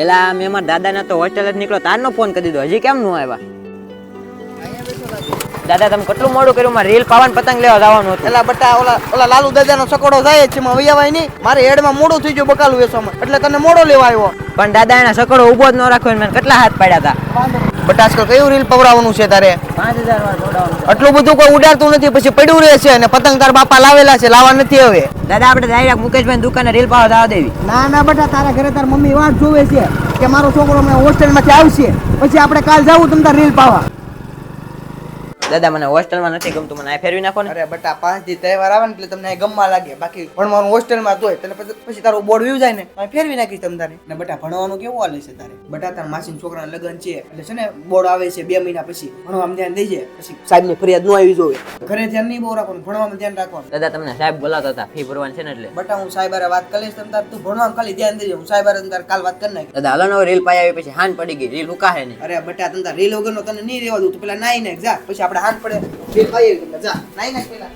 એલા મેં અમારા દાદાને તો હોસ્ટેલ જ નીકળો તારનો ફોન કરી દીધો, હજી કેમ નું આવ્યા? દાદા તમે કેટલું મોડું કર્યું, મારે રીલ પાવન પતંગ લેવા જવાનું હતું. એલા બટા ઓલા લાલુ દાદાનો સકોડો જાય છે, માં વૈયાવાય નહીં. મારે હેડમાં મોડું થઈ ગયું બકાલું વેસવામાં, એટલે તને મોડો લેવા આવ્યો. પણ દાદા એના સકડો ઊભો જ ન રાખો, મને કેટલા હાથ પાડ્યા હતા. બટા આજકાલ કયું રીલ પવરાવવાનું છે તારે? 5000 વાર દોડાવવાનું. આટલું બધું કોઈ ઉડાડતું નથી, પછી પડ્યું રહે છે. અને પતંગ તાર બાપા લાવેલા છે, લાવવા નથી હવે. દાદા આપણે ડાયરેક્ટ મુકેશભાઈ દુકાને રીલ પાવા જવા દેવી. ના બટા, તારા ઘરે તાર મમ્મી વાટ જોવે છે કે મારો છોકરો હોસ્ટેલમાંથી આવશે, પછી આપણે કાલ જાવું તમ તાર રીલ પાવા. દાદા મને હોસ્ટેલમાં નથી ગમતું, મને આ ફેરવી નાખો ને. અરે બટા 5 દી તહેવાર આવે ને એટલે તમને ગમવા લાગે, બાકી ભણવાનું હોસ્ટેલમાં તોય તને પછી તારું બોર્ડ વ્યુ જાય ને ફેરવી નાખીશ તમ તારે. ને બટા ભણવાનું કેવું હાલે છે તારે? બટા તાર માસીના છોકરાના લગ્ન છે એટલે છે ને બોર્ડ આવે છે 2 મહિના પછી, ભણવામાં ધ્યાન દઈ જાય, પછી સાહેબની ફરિયાદ ન આવી જોવે. ઘરે ધ્યાન નહીં બહુ રાખવાનું, ભણવામાં ધ્યાન રાખવાનું. દાદા તમને સાહેબ બોલાતા હતા ફી ભરવાની છે ને એટલે. બટા હું સાહેબારે વાત કરીશ તમ તાર, તું ભણવામાં ખાલી ધ્યાન દેજે. હું સાહેબારે તમ તાર કાલ વાત કરી નાખી. દાદા હાલો રીલ પાઈ આવી પછી હાન પડી ગઈ, રીલ ઉકાહે નહીં. અરે બટા તમ તાર રીલ વગરનો તને નહીં રહેવા દઉં, તો પેલા નાઈ નાખ જા, પછી આપણે હાથ પડે રીલ પાઈ આવી જા નાઈ નાખ પેલા.